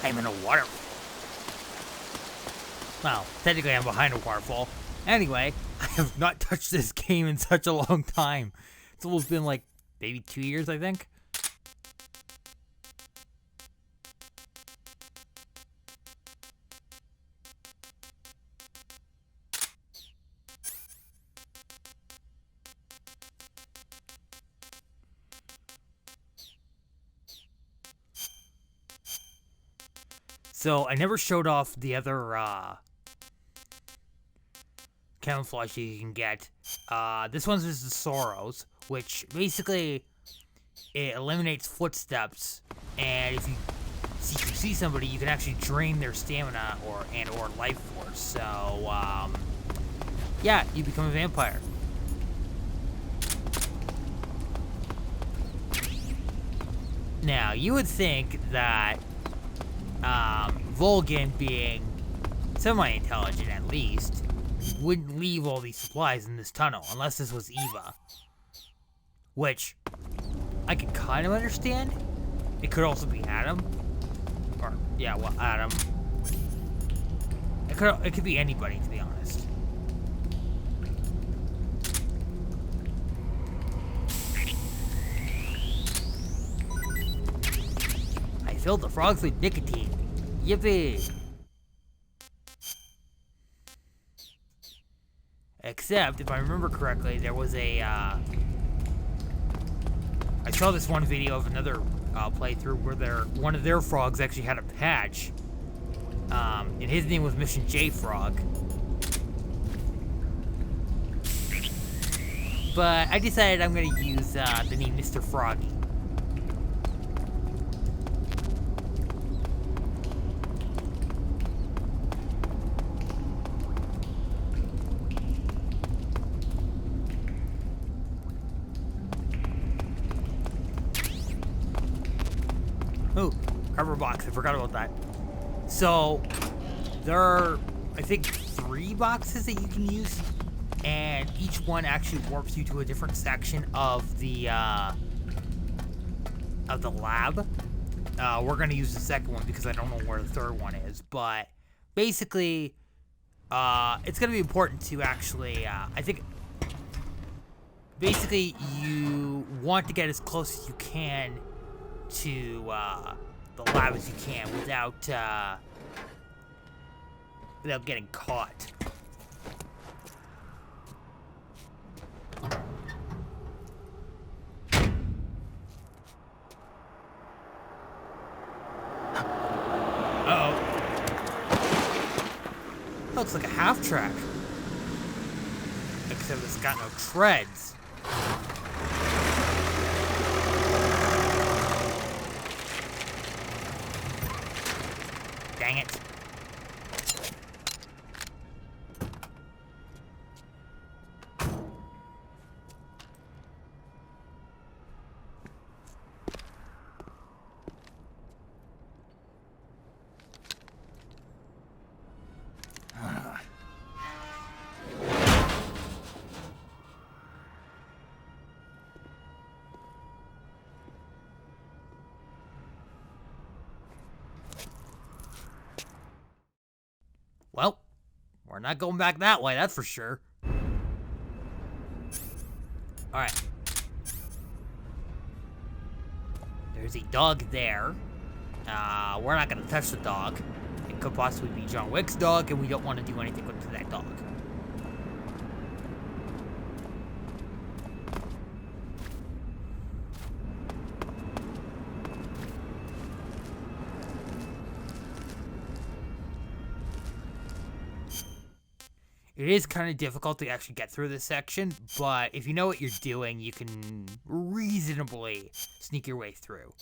I'm in a water. Well, technically I'm behind a waterfall. Anyway, I have not touched this game in such a long time. It's almost been like maybe 2 years, I think. So I never showed off the other camouflage you can get. This one's just the Sorrows, which basically it eliminates footsteps, and if you see somebody, you can actually drain their stamina or life force. So yeah, you become a vampire. Now you would think that Volgan, being semi-intelligent at least, wouldn't leave all these supplies in this tunnel, unless this was Eva. Which, I can kind of understand. It could also be Adam. Or, yeah, well, Adam. It could be anybody, to be honest. I filled the frogs with nicotine. Yippee! Except, if I remember correctly, there was a, I saw this one video of another playthrough where one of their frogs actually had a patch. And his name was Mission J Frog. But I decided I'm gonna use the name Mr. Froggie. Oh, cover box, I forgot about that. So, there are, I think, 3 boxes that you can use, and each one actually warps you to a different section of the lab. We're gonna use the second one because I don't know where the third one is, but basically, it's gonna be important to actually, I think, basically you want to get as close as you can to the lab as you can without getting caught. Uh-oh. Looks like a half track. Except it's got no treads. Dang it. Well, we're not going back that way, that's for sure. Alright. There's a dog there. We're not gonna touch the dog. It could possibly be John Wick's dog, and we don't want to do anything with that dog. It is kind of difficult to actually get through this section, but if you know what you're doing, you can reasonably sneak your way through.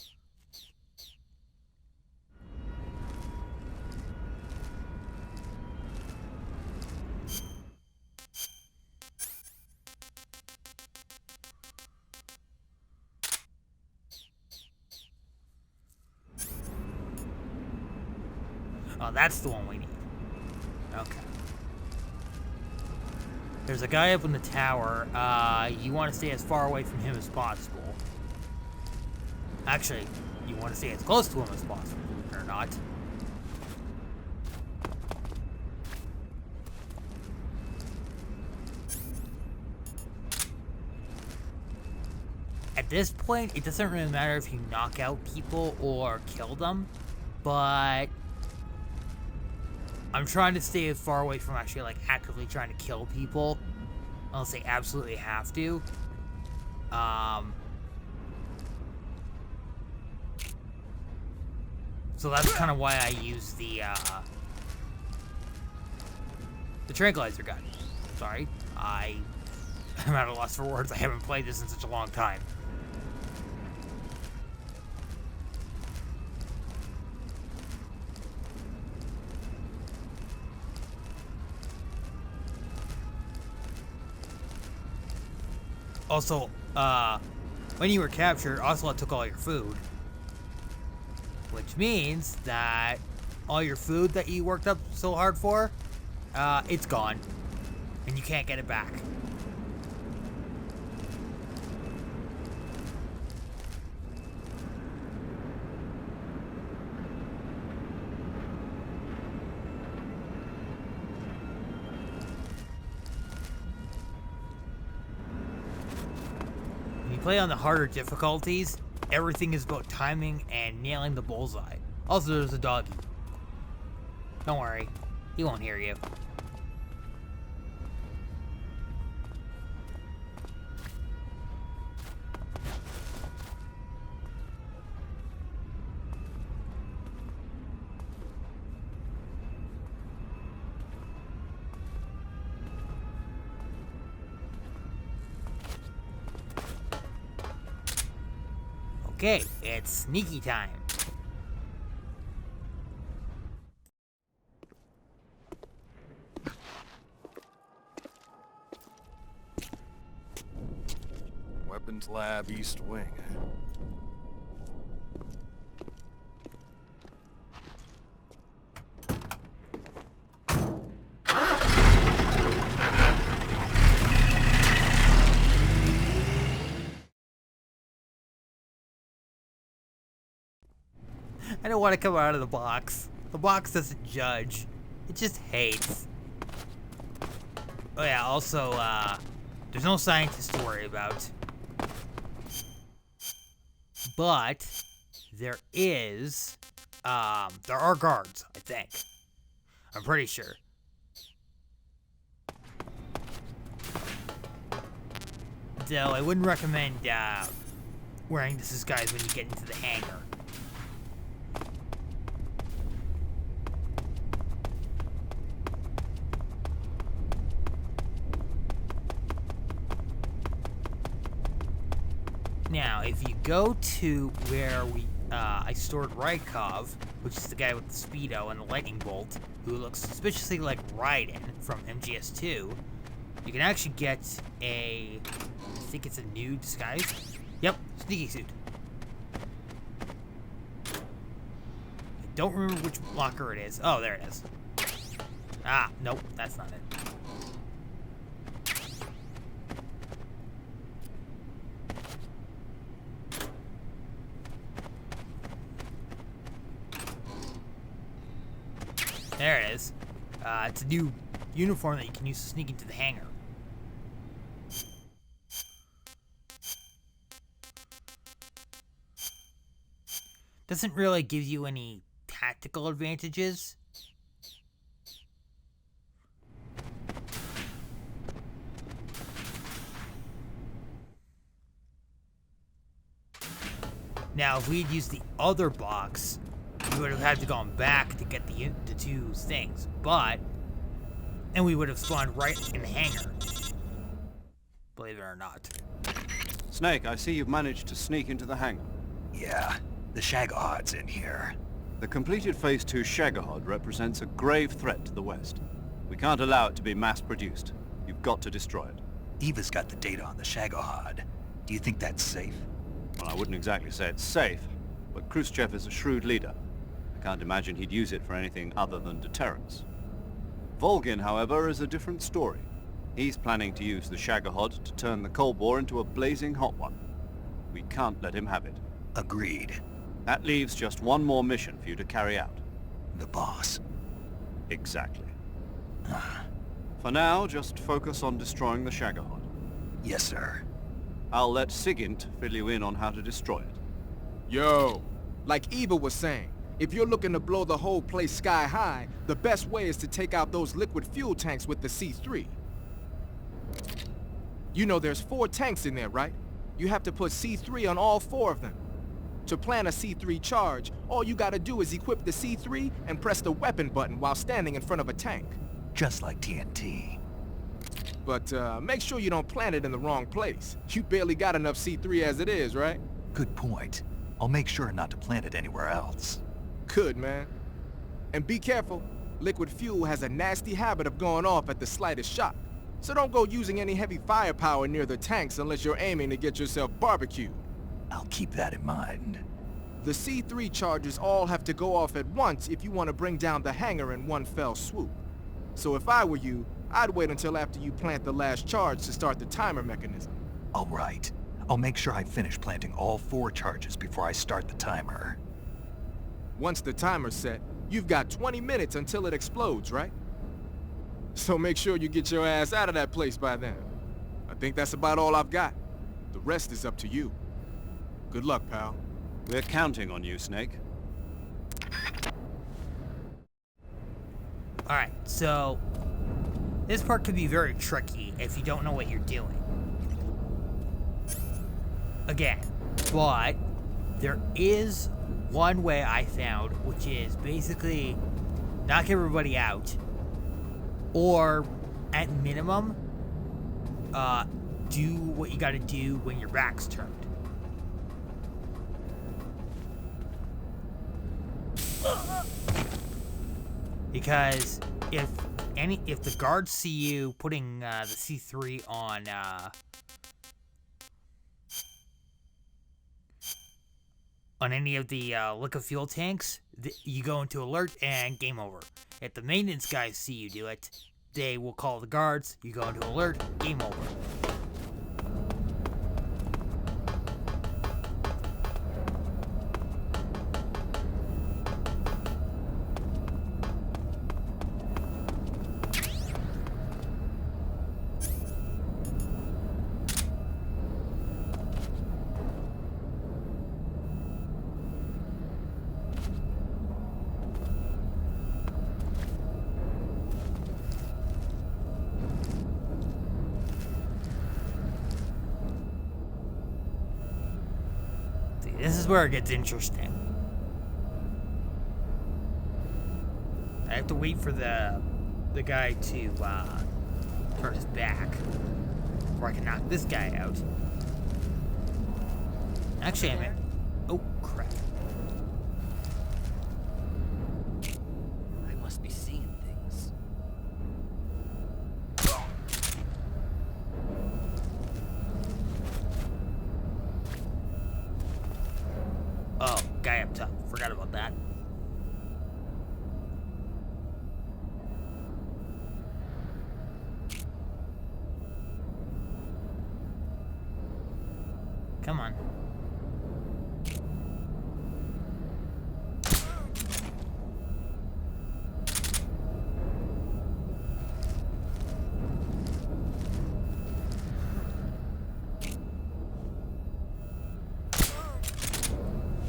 Oh, that's the one we need. Okay. There's a guy up in the tower. You want to stay as far away from him as possible. Actually, you want to stay as close to him as possible, or not. At this point, it doesn't really matter if you knock out people or kill them, but I'm trying to stay as far away from actually, like, actively trying to kill people, unless they absolutely have to. So that's kind of why I use the tranquilizer gun. Sorry, I'm at a loss for words. I haven't played this in such a long time. Also, when you were captured, Ocelot took all your food. Which means that all your food that you worked up so hard for, it's gone. And you can't get it back. When you play on the harder difficulties, everything is about timing and nailing the bullseye. Also, there's a doggy. Don't worry, he won't hear you. Okay, it's sneaky time. Weapons Lab East Wing. I don't want to come out of the box. The box doesn't judge. It just hates. Oh yeah, also, there's no scientist to worry about. But, there are guards, I think. I'm pretty sure. Though, I wouldn't recommend, wearing this disguise when you get into the hangar. Now, if you go to where I stored Rykov, which is the guy with the Speedo and the lightning bolt, who looks suspiciously like Raiden from MGS2, you can actually get I think it's a new disguise? Yep, sneaky suit. I don't remember which locker it is. Oh, there it is. Ah, nope, that's not it. There it is. It's a new uniform that you can use to sneak into the hangar. Doesn't really give you any tactical advantages. Now, if we'd used the other box, we would have had to gone back to get the two things, and we would have spawned right in the hangar. Believe it or not. Snake, I see you've managed to sneak into the hangar. Yeah, the Shagahard's in here. The completed Phase 2 Shagahod represents a grave threat to the West. We can't allow it to be mass-produced. You've got to destroy it. Eva's got the data on the Shagahard. Do you think that's safe? Well, I wouldn't exactly say it's safe, but Khrushchev is a shrewd leader. I can't imagine he'd use it for anything other than deterrence. Volgin, however, is a different story. He's planning to use the Shagahod to turn the Cold War into a blazing hot one. We can't let him have it. Agreed. That leaves just one more mission for you to carry out. The boss. Exactly. For now, just focus on destroying the Shagahod. Yes, sir. I'll let Sigint fill you in on how to destroy it. Yo, like Eva was saying, if you're looking to blow the whole place sky high, the best way is to take out those liquid fuel tanks with the C3. You know there's 4 tanks in there, right? You have to put C3 on all 4 of them. To plan a C3 charge, all you gotta do is equip the C3 and press the weapon button while standing in front of a tank. Just like TNT. But make sure you don't plant it in the wrong place. You barely got enough C3 as it is, right? Good point. I'll make sure not to plant it anywhere else. Good, man. And be careful. Liquid fuel has a nasty habit of going off at the slightest shock. So don't go using any heavy firepower near the tanks unless you're aiming to get yourself barbecued. I'll keep that in mind. The C3 charges all have to go off at once if you want to bring down the hangar in one fell swoop. So if I were you, I'd wait until after you plant the last charge to start the timer mechanism. All right. I'll make sure I finish planting all 4 charges before I start the timer. Once the timer's set, you've got 20 minutes until it explodes, right? So make sure you get your ass out of that place by then. I think that's about all I've got. The rest is up to you. Good luck, pal. We're counting on you, Snake. Alright, so this part could be very tricky if you don't know what you're doing. Again, but there is one way I found, which is basically knock everybody out, or at minimum, do what you gotta do when your back's turned. Because if the guards see you putting the C3 on any of the liquid fuel tanks, you go into alert and game over. If the maintenance guys see you do it, they will call the guards, you go into alert, game over. This is where it gets interesting. I have to wait for the guy to turn his back before I can knock this guy out. Actually, I'm... Oh, crap. I must be seeing things. Oh, guy up top. Forgot about that. Come on.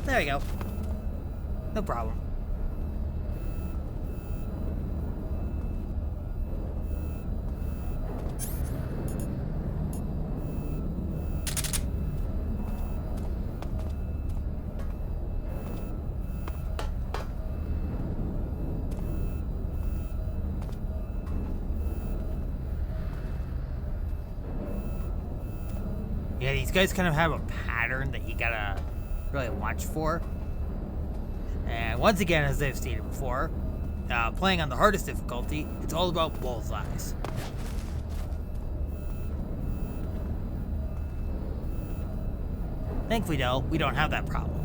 There we go. No problem. Yeah, these guys kind of have a pattern that you gotta really watch for. And once again, as I've stated before, playing on the hardest difficulty, it's all about bullseyes. Thankfully, though, we don't have that problem.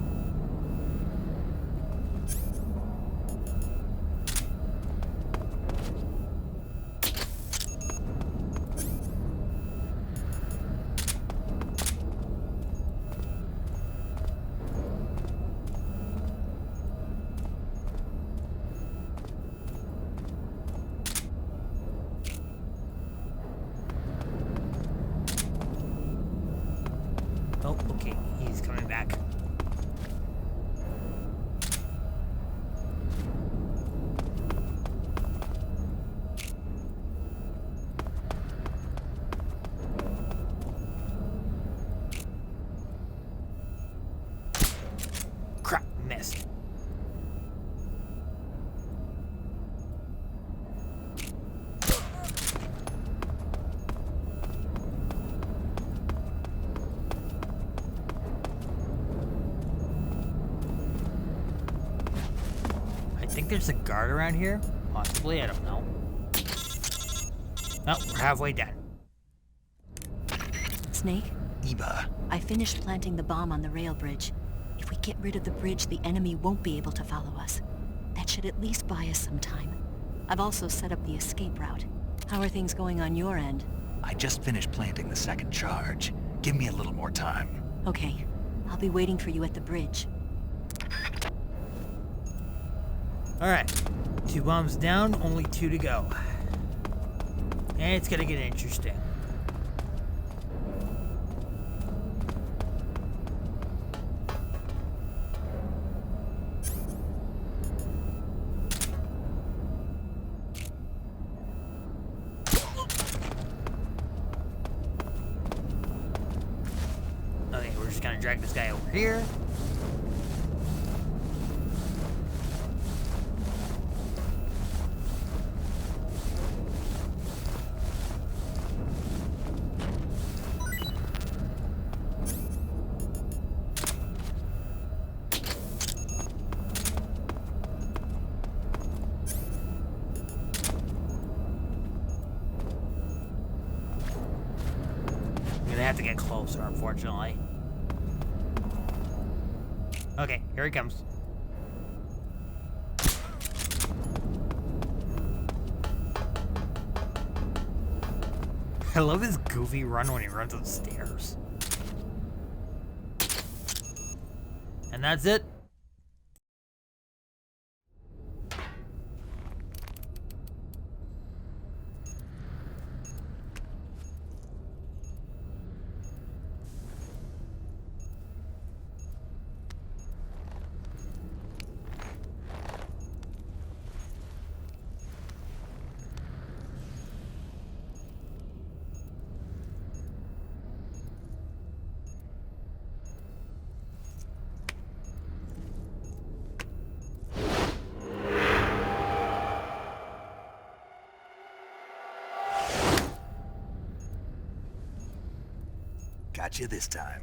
think there's a guard around here. Possibly, I don't know. Oh, we're halfway done. Snake, Eva, I finished planting the bomb on the rail bridge. If we get rid of the bridge, the enemy won't be able to follow us. That should at least buy us some time. I've also set up the escape route. How are things going on your end? I just finished planting the second charge. Give me a little more time. Okay, I'll be waiting for you at the bridge. Alright. 2 bombs down, only 2 to go. And it's gonna get interesting. Okay, we're just gonna drag this guy over here. I'm gonna have to get closer, unfortunately. Okay, here he comes. I love his goofy run when he runs up stairs. And that's it. Got you this time.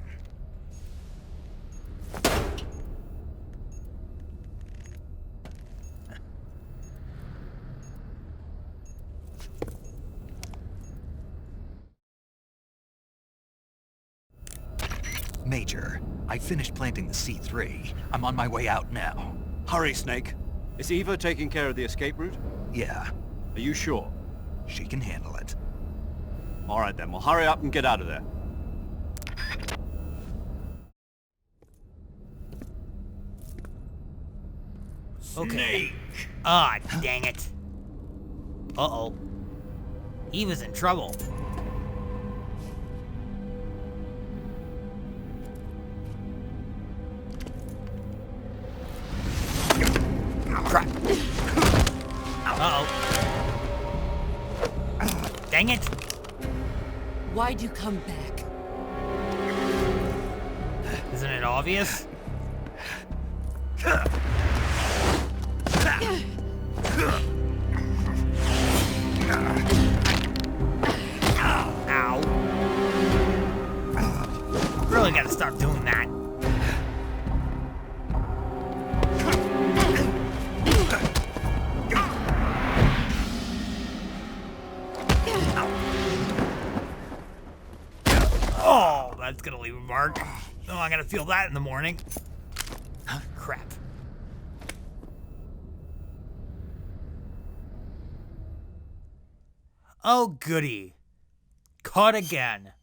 Major, I finished planting the C3. I'm on my way out now. Hurry, Snake. Is Eva taking care of the escape route? Yeah, Are you sure? she can handle it. All right then, well hurry up and get out of there. Okay. Ah, dang it. Uh-oh. Eva's in trouble. Crap. Uh-oh. Dang it. Why'd you come back? Isn't it obvious? Ow. Really gotta stop doing that. Oh, that's gonna leave a mark. Oh, I'm gonna feel that in the morning. Crap. Oh, goody. Caught again.